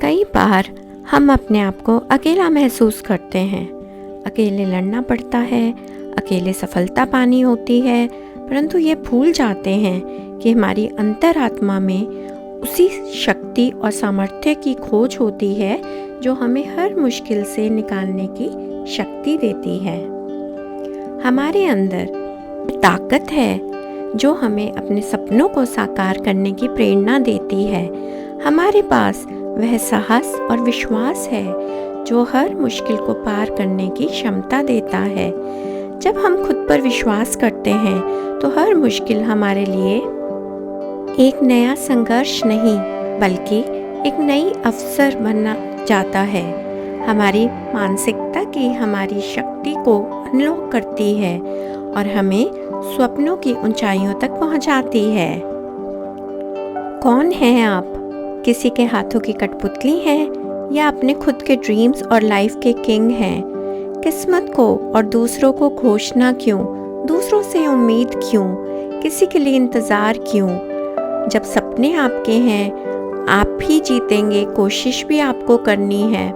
कई बार हम अपने आप को अकेला महसूस करते हैं। अकेले लड़ना पड़ता है, अकेले सफलता पानी होती है, परंतु ये भूल जाते हैं कि हमारी अंतरात्मा में उसी शक्ति और सामर्थ्य की खोज होती है जो हमें हर मुश्किल से निकालने की शक्ति देती है। हमारे अंदर ताकत है जो हमें अपने सपनों को साकार करने की प्रेरणा देती है। हमारे पास वह साहस और विश्वास है जो हर मुश्किल को पार करने की क्षमता देता है। जब हम खुद पर विश्वास करते हैं तो हर मुश्किल हमारे लिए एक नया संघर्ष नहीं बल्कि एक नई अवसर बनना जाता है। हमारी मानसिकता की हमारी शक्ति को अनलॉक करती है और हमें स्वप्नों की ऊंचाइयों तक पहुंचाती है। कौन हैं आप? किसी के हाथों की कठपुतली हैं या अपने खुद के ड्रीम्स और लाइफ के किंग हैं? किस्मत को और दूसरों को घोषणा क्यों? दूसरों से उम्मीद क्यों? किसी के लिए इंतज़ार क्यों? जब सपने आपके हैं, आप ही जीतेंगे, कोशिश भी आपको करनी है।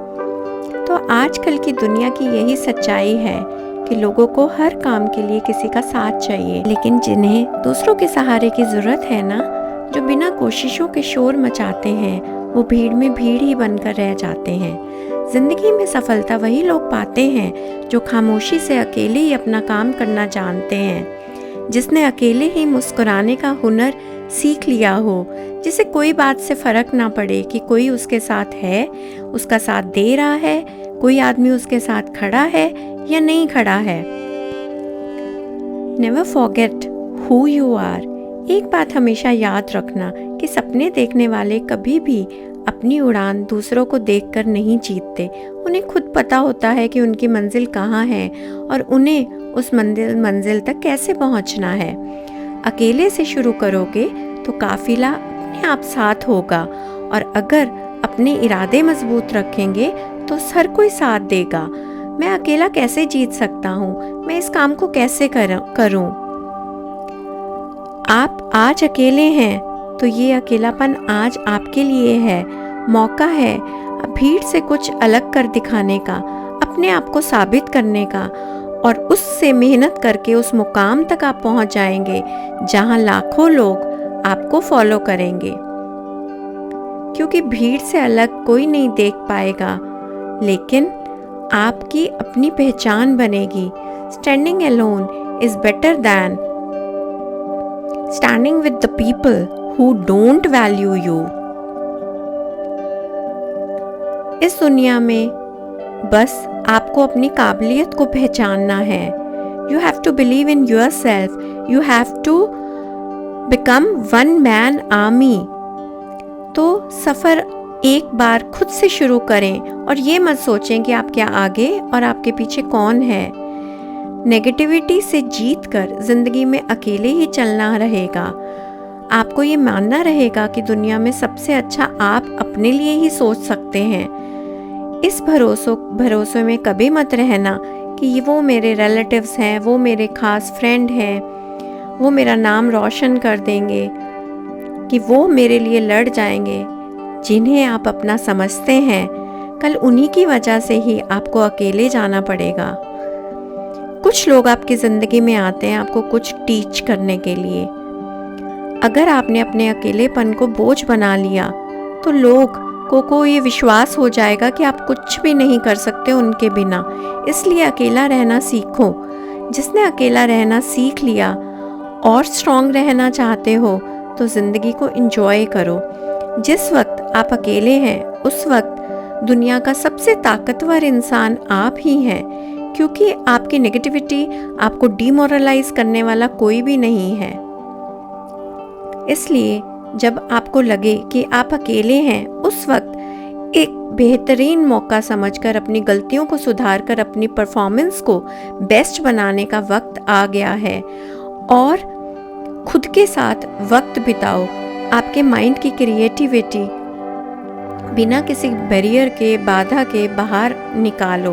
तो आजकल की दुनिया की यही सच्चाई है कि लोगों को हर काम के लिए किसी का साथ चाहिए, लेकिन जिन्हें दूसरों के सहारे की ज़रूरत है ना, जो बिना कोशिशों के शोर मचाते हैं, वो भीड़ में भीड़ ही बनकर रह जाते हैं। ज़िंदगी में सफलता वही लोग पाते हैं जो खामोशी से अकेले ही अपना काम करना जानते हैं, जिसने अकेले ही मुस्कुराने का हुनर सीख लिया हो, जिसे कोई बात से फ़र्क ना पड़े कि कोई उसके साथ है, उसका साथ दे रहा है, कोई आदमी उसके साथ खड़ा है या नहीं खड़ा है। Never forget who you are. एक बात हमेशा याद रखना कि सपने देखने वाले कभी भी अपनी उड़ान दूसरों को देखकर नहीं जीतते। उन्हें खुद पता होता है कि उनकी मंजिल कहाँ है और उन्हें उस मंजिल तक कैसे पहुँचना है। अकेले से शुरू करोगे तो काफिला अपने आप साथ होगा, और अगर अपने इरादे मजबूत रखेंगे तो हर कोई साथ देगा। मैं अकेला कैसे जीत सकता हूँ? मैं इस काम को कैसे करूँ? आप आज अकेले हैं तो ये अकेलापन आज आपके लिए है। मौका है भीड़ से कुछ अलग कर दिखाने का, अपने आप को साबित करने का, और उससे मेहनत करके उस मुकाम तक आप पहुंच जाएंगे जहां लाखों लोग आपको फॉलो करेंगे। क्योंकि भीड़ से अलग कोई नहीं देख पाएगा, लेकिन आपकी अपनी पहचान बनेगी। Standing alone is better than standing with the people who don't value you. इस दुनिया में बस आपको अपनी काबिलियत को पहचानना है। You have to believe in yourself, you have to become one man army. तो सफ़र एक बार खुद से शुरू करें और ये मत सोचें कि आपके आगे और आपके पीछे कौन है। नेगेटिविटी से जीतकर ज़िंदगी में अकेले ही चलना रहेगा। आपको ये मानना रहेगा कि दुनिया में सबसे अच्छा आप अपने लिए ही सोच सकते हैं। इस भरोसे में कभी मत रहना कि ये वो मेरे रिलेटिव्स हैं, वो मेरे खास फ्रेंड हैं, वो मेरा नाम रोशन कर देंगे, कि वो मेरे लिए लड़ जाएंगे। जिन्हें आप अपना समझते हैं, कल उन्हीं की वजह से ही आपको अकेले जाना पड़ेगा। कुछ लोग आपकी ज़िंदगी में आते हैं आपको कुछ टीच करने के लिए। अगर आपने अपने अकेलेपन को बोझ बना लिया तो लोग को ये विश्वास हो जाएगा कि आप कुछ भी नहीं कर सकते उनके बिना। इसलिए अकेला रहना सीखो। जिसने अकेला रहना सीख लिया और स्ट्रॉन्ग रहना चाहते हो तो ज़िंदगी को एंजॉय करो। जिस वक्त आप अकेले हैं उस वक्त दुनिया का सबसे ताकतवर इंसान आप ही हैं, क्योंकि आपकी नेगेटिविटी आपको डिमोरलाइज करने वाला कोई भी नहीं है। इसलिए जब आपको लगे कि आप अकेले हैं, उस वक्त एक बेहतरीन मौका समझकर अपनी गलतियों को सुधारकर अपनी परफॉर्मेंस को बेस्ट बनाने का वक्त आ गया है। और खुद के साथ वक्त बिताओ। आपके माइंड की क्रिएटिविटी बिना किसी बैरियर के, बाधा के बाहर निकालो,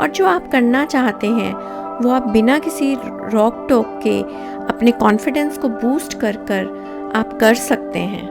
और जो आप करना चाहते हैं वो आप बिना किसी रोक टोक के अपने कॉन्फिडेंस को बूस्ट कर आप कर सकते हैं।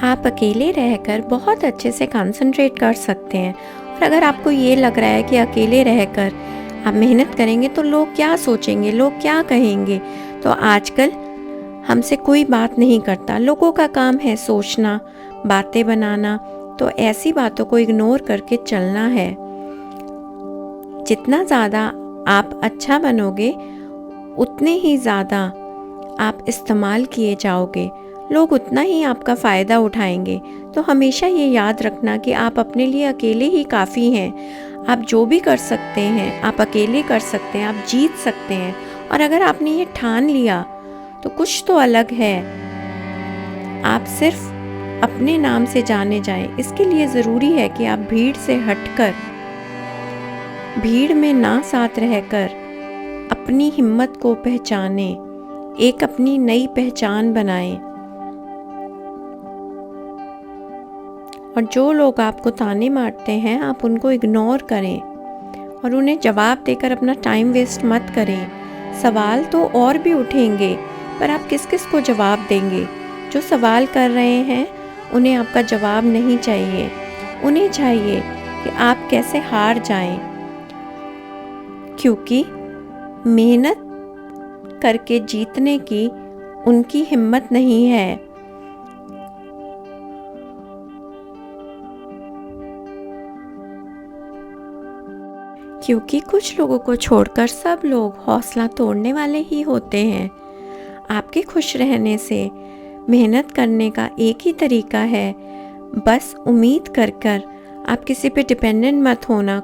आप अकेले रहकर बहुत अच्छे से कंसंट्रेट कर सकते हैं। और अगर आपको ये लग रहा है कि अकेले रहकर आप मेहनत करेंगे तो लोग क्या सोचेंगे, लोग क्या कहेंगे, तो आजकल हमसे कोई बात नहीं करता। लोगों का काम है सोचना, बातें बनाना, तो ऐसी बातों को इग्नोर करके चलना है। जितना ज़्यादा आप अच्छा बनोगे उतने ही ज़्यादा आप इस्तेमाल किए जाओगे, लोग उतना ही आपका फ़ायदा उठाएंगे। तो हमेशा ये याद रखना कि आप अपने लिए अकेले ही काफ़ी हैं। आप जो भी कर सकते हैं आप अकेले कर सकते हैं, आप जीत सकते हैं। और अगर आपने ये ठान लिया तो कुछ तो अलग है। आप सिर्फ अपने नाम से जाने जाएं। इसके लिए ज़रूरी है कि आप भीड़ से हटकर, भीड़ में ना साथ रहकर अपनी हिम्मत को पहचानें, एक अपनी नई पहचान बनाएं। और जो लोग आपको ताने मारते हैं आप उनको इग्नोर करें और उन्हें जवाब देकर अपना टाइम वेस्ट मत करें। सवाल तो और भी उठेंगे पर आप किस किस को जवाब देंगे? जो सवाल कर रहे हैं उन्हें आपका जवाब नहीं चाहिए। उन्हें चाहिए कि आप कैसे हार जाएं, क्योंकि मेहनत करके जीतने की उनकी हिम्मत नहीं है। क्योंकि कुछ लोगों को छोड़कर सब लोग हौसला तोड़ने वाले ही होते हैं। आपके खुश रहने से मेहनत करने का एक ही तरीका है, बस उम्मीद कर कर आप किसी पे डिपेंडेंट मत होना।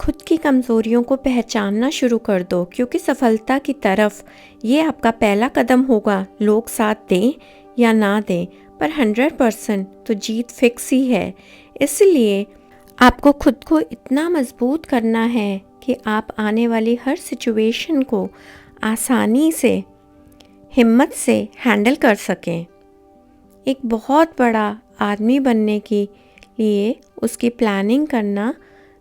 खुद की कमज़ोरियों को पहचानना शुरू कर दो, क्योंकि सफलता की तरफ ये आपका पहला कदम होगा। लोग साथ दें या ना दें, पर 100% तो जीत फिक्स ही है। इसलिए आपको खुद को इतना मजबूत करना है कि आप आने वाली हर सिचुएशन को आसानी से, हिम्मत से हैंडल कर सकें। एक बहुत बड़ा आदमी बनने के लिए उसकी प्लानिंग करना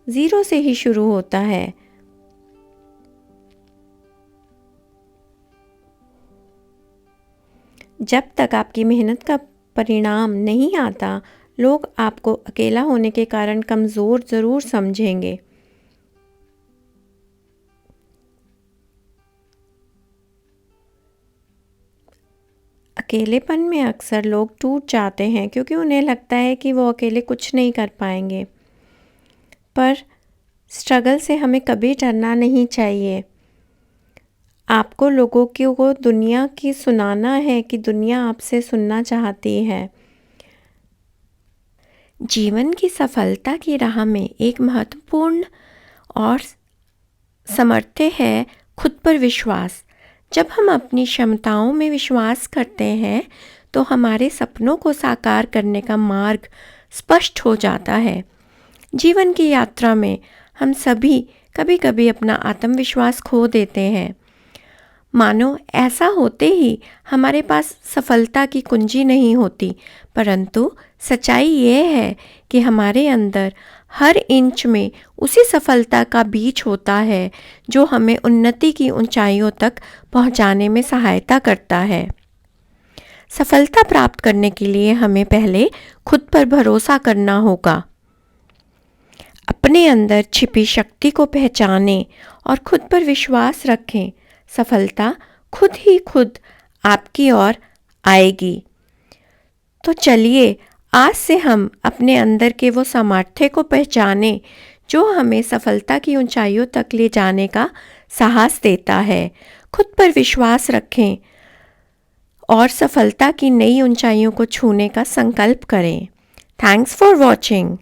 ज़ीरो से ही शुरू होता है। जब तक आपकी मेहनत का परिणाम नहीं आता, लोग आपको अकेला होने के कारण कमज़ोर ज़रूर समझेंगे। अकेलेपन में अक्सर लोग टूट जाते हैं क्योंकि उन्हें लगता है कि वो अकेले कुछ नहीं कर पाएंगे। पर स्ट्रगल से हमें कभी डरना नहीं चाहिए। आपको लोगों को दुनिया की सुनाना है कि दुनिया आपसे सुनना चाहती है। जीवन की सफलता की राह में एक महत्वपूर्ण और सामर्थ्य है खुद पर विश्वास। जब हम अपनी क्षमताओं में विश्वास करते हैं तो हमारे सपनों को साकार करने का मार्ग स्पष्ट हो जाता है। जीवन की यात्रा में हम सभी कभी कभी अपना आत्मविश्वास खो देते हैं, मानो ऐसा होते ही हमारे पास सफलता की कुंजी नहीं होती। परंतु सच्चाई ये है कि हमारे अंदर हर इंच में उसी सफलता का बीज होता है जो हमें उन्नति की ऊंचाइयों तक पहुंचाने में सहायता करता है। सफलता प्राप्त करने के लिए हमें पहले खुद पर भरोसा करना होगा। अपने अंदर छिपी शक्ति को पहचानें और खुद पर विश्वास रखें। सफलता खुद ही खुद आपकी ओर आएगी। तो चलिए आज से हम अपने अंदर के वो सामर्थ्य को पहचानें जो हमें सफलता की ऊंचाइयों तक ले जाने का साहस देता है। खुद पर विश्वास रखें और सफलता की नई ऊंचाइयों को छूने का संकल्प करें। Thanks for watching.